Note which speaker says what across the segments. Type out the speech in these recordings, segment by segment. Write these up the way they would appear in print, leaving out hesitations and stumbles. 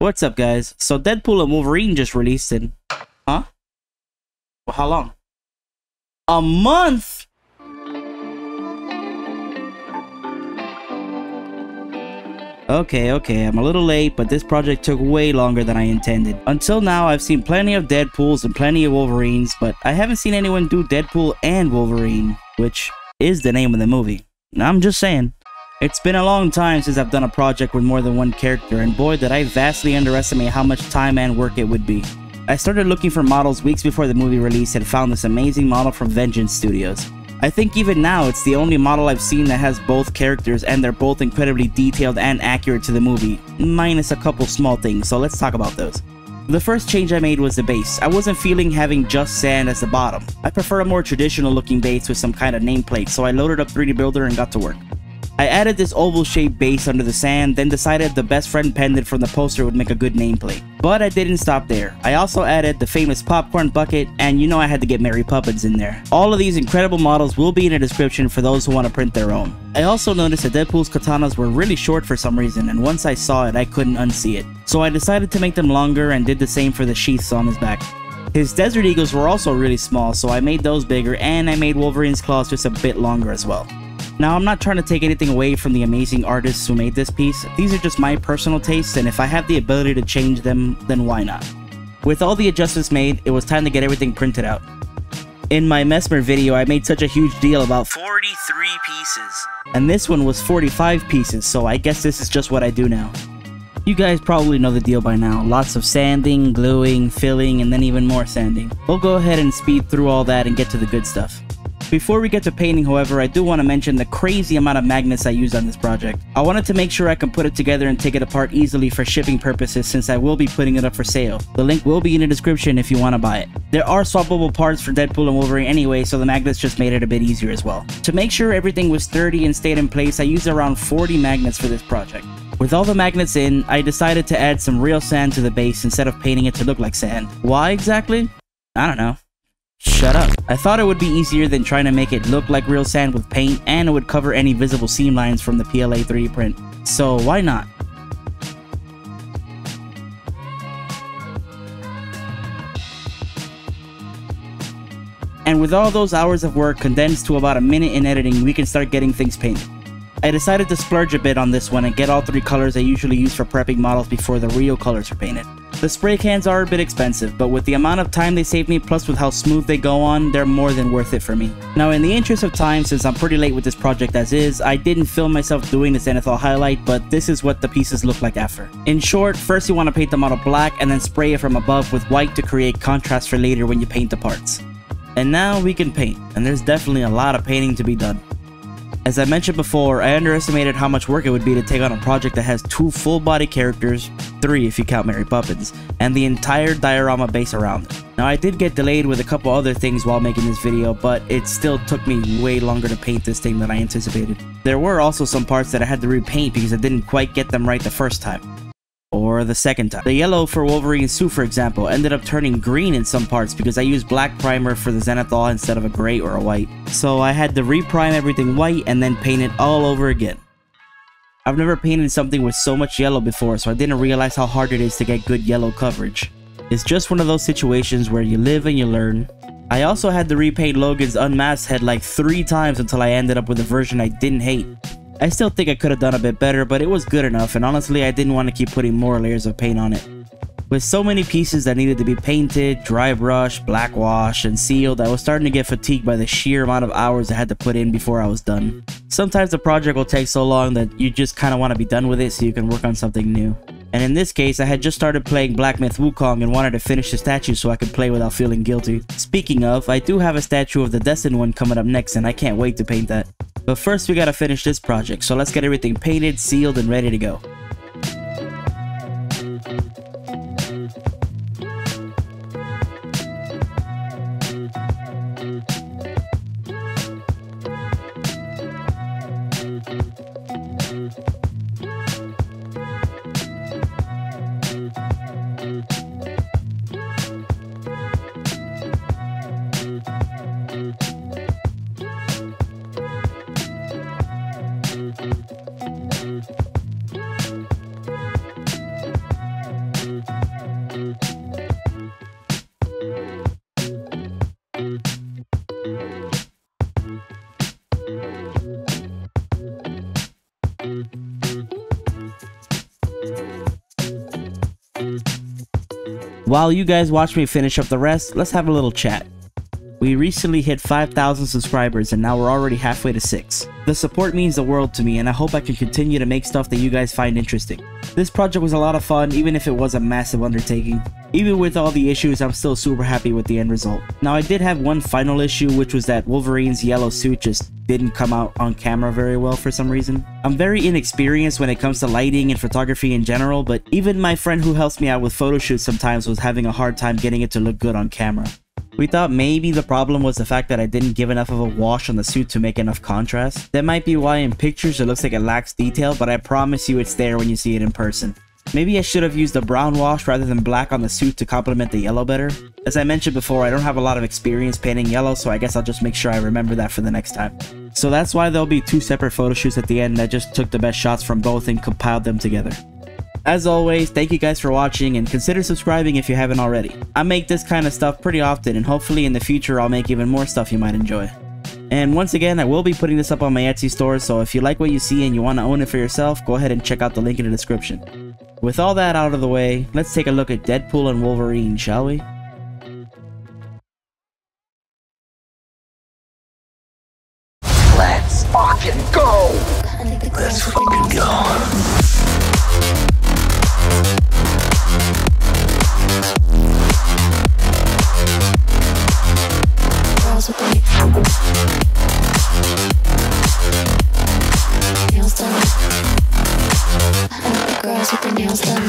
Speaker 1: What's up, guys? So Deadpool and Wolverine just released in... Huh? Well, how long? A month?! Okay, I'm a little late, but this project took way longer than I intended. Until now, I've seen plenty of Deadpools and plenty of Wolverines, but I haven't seen anyone do Deadpool and Wolverine, which is the name of the movie. I'm just saying. It's been a long time since I've done a project with more than one character, and boy did I vastly underestimate how much time and work it would be. I started looking for models weeks before the movie release and found this amazing model from Vengeance Studios. I think even now it's the only model I've seen that has both characters, and they're both incredibly detailed and accurate to the movie, minus a couple small things, so let's talk about those. The first change I made was the base. I wasn't feeling having just sand as the bottom. I prefer a more traditional looking base with some kind of nameplate, so I loaded up 3D Builder and got to work. I added this oval shaped base under the sand, then decided the best friend pendant from the poster would make a good nameplate. But I didn't stop there. I also added the famous popcorn bucket, and you know I had to get Mary Poppins in there. All of these incredible models will be in the description for those who want to print their own. I also noticed that Deadpool's katanas were really short for some reason, and once I saw it, I couldn't unsee it. So I decided to make them longer and did the same for the sheaths on his back. His Desert Eagles were also really small, so I made those bigger, and I made Wolverine's claws just a bit longer as well. Now, I'm not trying to take anything away from the amazing artists who made this piece. These are just my personal tastes, and if I have the ability to change them, then why not? With all the adjustments made, it was time to get everything printed out. In my Mesmer video, I made such a huge deal about 43 pieces. And this one was 45 pieces, so I guess this is just what I do now. You guys probably know the deal by now. Lots of sanding, gluing, filling, and then even more sanding. We'll go ahead and speed through all that and get to the good stuff. Before we get to painting, however, I do want to mention the crazy amount of magnets I used on this project. I wanted to make sure I can put it together and take it apart easily for shipping purposes, since I will be putting it up for sale. The link will be in the description if you want to buy it. There are swappable parts for Deadpool and Wolverine anyway, so the magnets just made it a bit easier as well. To make sure everything was sturdy and stayed in place, I used around 40 magnets for this project. With all the magnets in, I decided to add some real sand to the base instead of painting it to look like sand. Why exactly? I don't know. Shut up. I thought it would be easier than trying to make it look like real sand with paint, and it would cover any visible seam lines from the PLA 3D print. So why not? And with all those hours of work condensed to about a minute in editing, we can start getting things painted. I decided to splurge a bit on this one and get all three colors I usually use for prepping models before the real colors are painted. The spray cans are a bit expensive, but with the amount of time they save me, plus with how smooth they go on, they're more than worth it for me. Now, in the interest of time, since I'm pretty late with this project as is, I didn't film myself doing this Zenithal highlight, but this is what the pieces look like after. In short, first you want to paint the model black and then spray it from above with white to create contrast for later when you paint the parts. And now we can paint, and there's definitely a lot of painting to be done. As I mentioned before, I underestimated how much work it would be to take on a project that has 2 full-body characters, 3 if you count Mary Poppins, and the entire diorama base around it. Now, I did get delayed with a couple other things while making this video, but it still took me way longer to paint this thing than I anticipated. There were also some parts that I had to repaint because I didn't quite get them right the first time. Or the second time. The yellow for Wolverine's suit, for example, ended up turning green in some parts because I used black primer for the Zenithal instead of a gray or a white. So I had to reprime everything white and then paint it all over again. I've never painted something with so much yellow before, so I didn't realize how hard it is to get good yellow coverage. It's just one of those situations where you live and you learn. I also had to repaint Logan's unmasked head like 3 times until I ended up with a version I didn't hate. I still think I could have done a bit better, but it was good enough, and honestly I didn't want to keep putting more layers of paint on it. With so many pieces that needed to be painted, dry brush, black wash, and sealed, I was starting to get fatigued by the sheer amount of hours I had to put in before I was done. Sometimes the project will take so long that you just kind of want to be done with it so you can work on something new. And in this case, I had just started playing Black Myth Wukong and wanted to finish the statue so I could play without feeling guilty. Speaking of, I do have a statue of the Destined one coming up next, and I can't wait to paint that. But first we gotta finish this project, so let's get everything painted, sealed, and ready to go. While you guys watch me finish up the rest, let's have a little chat. We recently hit 5,000 subscribers and now we're already halfway to 6. The support means the world to me and I hope I can continue to make stuff that you guys find interesting. This project was a lot of fun even if it was a massive undertaking. Even with all the issues, I'm still super happy with the end result. Now I did have one final issue, which was that Wolverine's yellow suit just didn't come out on camera very well for some reason. I'm very inexperienced when it comes to lighting and photography in general, but even my friend who helps me out with photo shoots sometimes was having a hard time getting it to look good on camera. We thought maybe the problem was the fact that I didn't give enough of a wash on the suit to make enough contrast. That might be why in pictures it looks like it lacks detail, but I promise you it's there when you see it in person. Maybe I should have used a brown wash rather than black on the suit to complement the yellow better. As I mentioned before, I don't have a lot of experience painting yellow, so I guess I'll just make sure I remember that for the next time. So that's why there'll be 2 separate photo shoots at the end. I just took the best shots from both and compiled them together. As always, thank you guys for watching and consider subscribing if you haven't already. I make this kind of stuff pretty often and hopefully in the future I'll make even more stuff you might enjoy. And once again, I will be putting this up on my Etsy store, so if you like what you see and you want to own it for yourself, go ahead and check out the link in the description. With all that out of the way, let's take a look at Deadpool and Wolverine, shall we?
Speaker 2: Let's fucking go! Let's fucking go.
Speaker 3: Nails done. Girls with their nails done.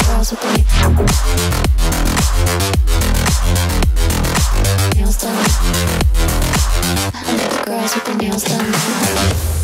Speaker 3: Girls with their nails done. Nails done. Girls with their nails done.